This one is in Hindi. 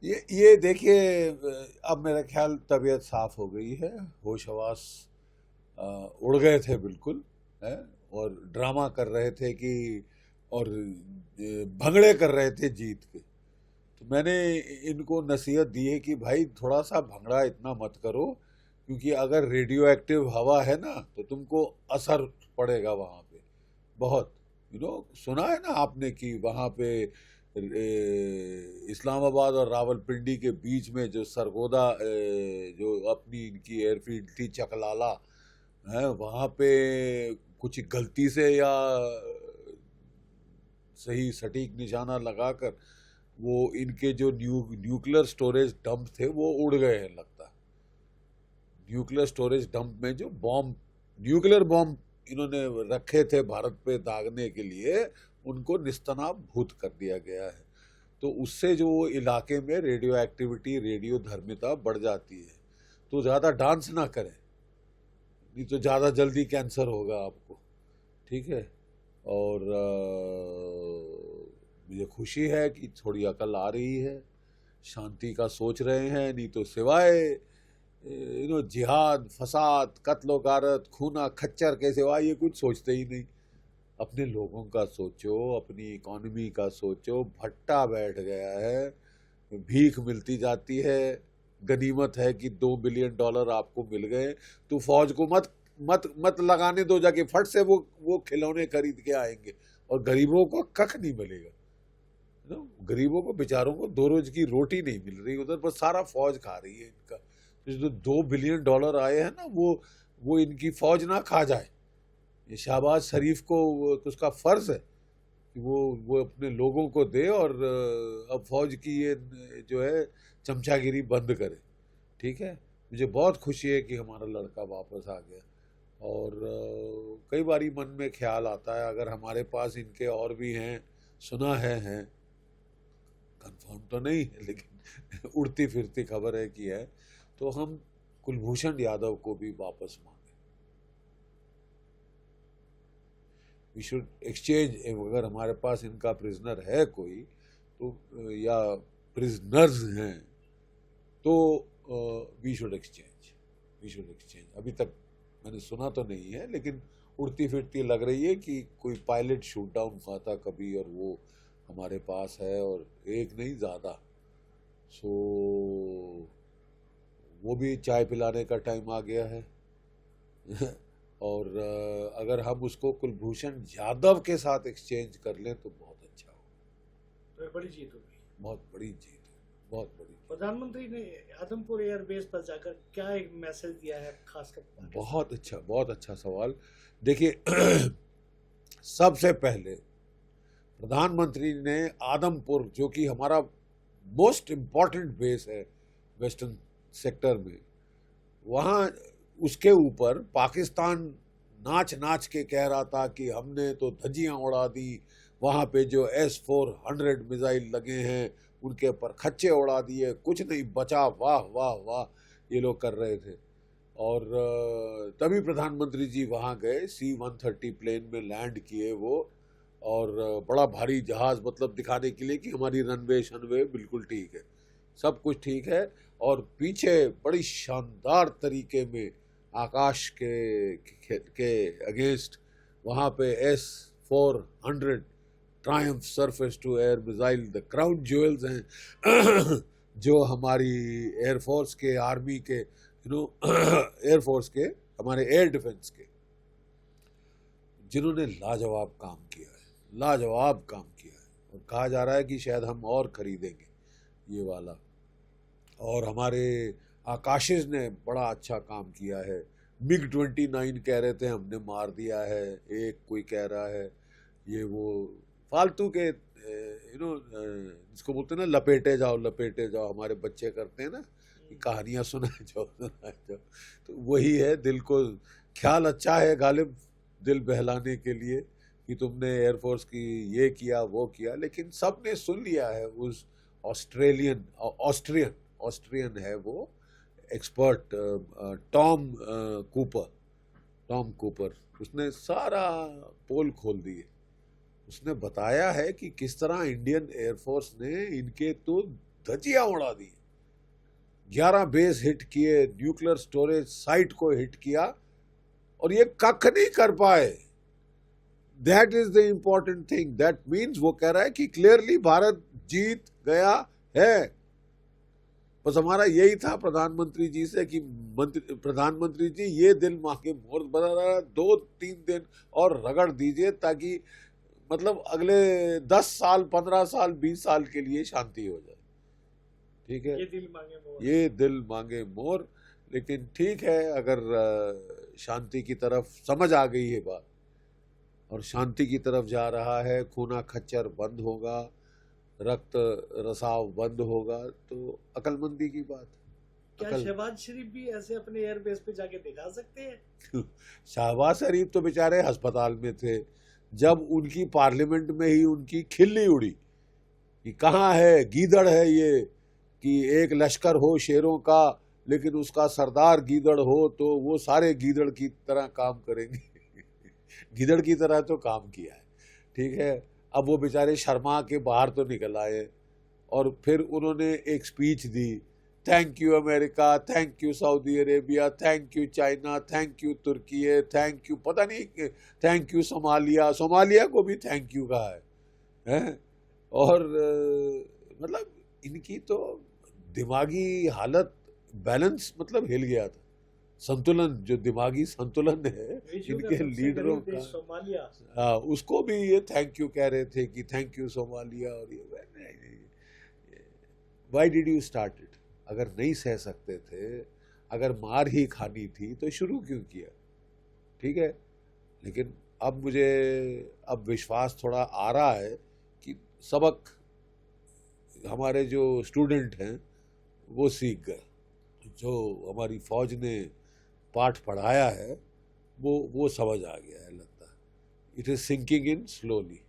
ये देखिए, अब मेरा ख्याल तबीयत साफ हो गई है, होश हवास उड़ गए थे बिल्कुल, है। और ड्रामा कर रहे थे कि, और भंगड़े कर रहे थे जीत के। तो मैंने इनको नसीहत दी है कि भाई थोड़ा सा भंगड़ा इतना मत करो, क्योंकि अगर रेडियो एक्टिव हवा है ना तो तुमको असर पड़ेगा वहाँ पे बहुत। सुना है ना आपने कि वहाँ पे इस्लामाबाद और रावलपिंडी के बीच में जो सरगोदा, जो अपनी इनकी एयरफील्ड थी चकलाला, है, वहाँ पे कुछ गलती से या सही सटीक निशाना लगाकर वो इनके जो न्यूक्लियर स्टोरेज डंप थे वो उड़ गए हैं लगता है। न्यूक्लियर स्टोरेज डंप में जो बॉम्ब, न्यूक्लियर बॉम्ब इन्होंने रखे थे भारत पे दागने के लिए, उनको निस्तनाबूत कर दिया गया है। तो उससे जो वो इलाके में रेडियो एक्टिविटी, रेडियो धर्मिता बढ़ जाती है। तो ज़्यादा डांस ना करें, नहीं तो ज़्यादा जल्दी कैंसर होगा आपको, ठीक है। और मुझे खुशी है कि थोड़ी अकल आ रही है, शांति का सोच रहे हैं, नहीं तो सिवाय जिहाद, फसाद, कत्लो गारत, खूना खच्चर के सिवाय ये कुछ सोचते ही नहीं। अपने लोगों का सोचो, अपनी इकोनॉमी का सोचो। भट्टा बैठ गया है, भीख मिलती जाती है। गनीमत है कि $2 बिलियन आपको मिल गए, तो फौज को मत मत मत लगाने दो जाके, फट से वो खिलौने खरीद के आएंगे और गरीबों को कख नहीं मिलेगा। गरीबों को, बेचारों को 2 रोज की रोटी नहीं मिल रही उधर, बस सारा फौज खा रही है इनका। तो जो $2 बिलियन आए हैं ना, वो इनकी फौज ना खा जाए। ये शहबाज शरीफ को उसका फर्ज है कि वो अपने लोगों को दे, और अब फौज की ये जो है चमचागिरी बंद करे, ठीक है। मुझे बहुत खुशी है कि हमारा लड़का वापस आ गया। और कई बारी मन में ख्याल आता है, अगर हमारे पास इनके और भी हैं, सुना है, कंफर्म तो नहीं है लेकिन उड़ती फिरती खबर है कि है, तो हम कुलभूषण यादव को भी वापस मांगे। We should exchange. अगर हमारे पास इनका प्रिजनर है कोई, तो या प्रिजनर्स हैं, तो वी शुड एक्सचेंज। अभी तक मैंने सुना तो नहीं है, लेकिन उड़ती फिरती लग रही है कि कोई पायलट शूट डाउन हुआ था कभी, और वो हमारे पास है, और एक नहीं ज़्यादा। सो वो भी चाय पिलाने का टाइम आ गया है। और अगर हम उसको कुलभूषण यादव के साथ एक्सचेंज कर लें तो बहुत अच्छा हो। तो बड़ी जीत होगी। बहुत बड़ी जीत है, बहुत बड़ी। प्रधानमंत्री ने आदमपुर एयरबेस पर जाकर क्या एक मैसेज दिया है खासकर? बहुत अच्छा सवाल। देखिए, सबसे पहले प्रधानमंत्री ने आदमपुर, जो कि हमारा मोस्ट इम्पॉर्टेंट बेस है वेस्टर्न सेक्टर में, वहाँ उसके ऊपर पाकिस्तान नाच नाच के कह रहा था कि हमने तो धज्जियाँ उड़ा दी, वहाँ पे जो S-400 मिसाइल लगे हैं उनके ऊपर खच्चे उड़ा दिए, कुछ नहीं बचा, वाह वाह वाह, ये लोग कर रहे थे। और तभी प्रधानमंत्री जी वहाँ गए, C-130 प्लेन में लैंड किए वो, और बड़ा भारी जहाज़, मतलब दिखाने के लिए कि हमारी रनवे शनवे बिल्कुल ठीक है, सब कुछ ठीक है। और पीछे बड़ी शानदार तरीके में आकाश के अगेंस्ट वहाँ पे S-400 Triumph surface to air missile, the crown jewels हैं जो हमारी एयरफोर्स के, आर्मी के, एयरफोर्स के, हमारे एयर डिफेंस के, जिन्होंने लाजवाब काम किया है, लाजवाब काम किया है। और कहा जा रहा है कि शायद हम और खरीदेंगे ये वाला। और हमारे आकाशिस ने बड़ा अच्छा काम किया है। MiG-29 कह रहे थे हमने मार दिया है, एक कोई कह रहा है ये वो फालतू के, जिसको बोलते हैं ना, लपेटे जाओ, हमारे बच्चे करते हैं ना, कहानियाँ सुनाए जाओ। तो वही है, दिल को ख्याल अच्छा है गालिब, दिल बहलाने के लिए कि तुमने एयरफोर्स की ये किया वो किया, लेकिन सब ने सुन लिया है। उस ऑस्ट्रियन है वो एक्सपर्ट, टॉम कूपर, उसने सारा पोल खोल दिए। उसने बताया है कि किस तरह इंडियन एयरफोर्स ने इनके तो धजियां उड़ा दी। 11 बेस हिट किए, न्यूक्लियर स्टोरेज साइट को हिट किया, और ये कख नहीं कर पाए। That is the important thing. That means वो कह रहा है कि क्लियरली भारत जीत गया है। बस हमारा यही था प्रधानमंत्री जी से कि प्रधानमंत्री जी ये दिल मांगे मोर बना रहा है, 2-3 दिन और रगड़ दीजिए, ताकि मतलब अगले 10 साल, 15 साल, 20 साल के लिए शांति हो जाए। ठीक है, ये दिल मांगे मोर। ये दिल मांगे मोर। लेकिन ठीक है, अगर शांति की तरफ समझ आ गई है बात और शांति की तरफ जा रहा है, खूना खच्चर बंद होगा, रक्त रसाव बंद होगा, तो अकलमंदी की बात। क्या शहबाज शरीफ भी ऐसे अपने एयरबेस पे जाके दिखा सकते हैं? शहबाज शरीफ तो बेचारे अस्पताल में थे जब उनकी पार्लियामेंट में ही उनकी खिल्ली उड़ी कि कहाँ है गीदड़ है ये, कि एक लश्कर हो शेरों का लेकिन उसका सरदार गीदड़ हो तो वो सारे गीदड़ की तरह काम करेंगे। गीदड़ की तरह तो काम किया है। ठीक है, अब वो बेचारे शर्मा के बाहर तो निकल आए और फिर उन्होंने एक स्पीच दी, thank you America, thank you Saudi Arabia, thank you China, थैंक यू तुर्की, थैंक यू पता नहीं, थैंक यू सोमालिया, सोमालिया को भी थैंक यू कहा है? और मतलब इनकी तो दिमागी हालत, बैलेंस मतलब हिल गया था। संतुलन, जो दिमागी संतुलन है इनके लीडरों का, सोमालिया, उसको भी ये थैंक यू कह रहे थे कि थैंक यू सोमालिया। और ये why did you start it? अगर नहीं सह सकते थे, अगर मार ही खानी थी तो शुरू क्यों किया? ठीक है, लेकिन अब मुझे अब विश्वास थोड़ा आ रहा है कि सबक हमारे जो स्टूडेंट हैं वो सीख गए। जो हमारी फौज ने पाठ पढ़ाया है वो समझ आ गया है, लगता है। It is sinking in slowly.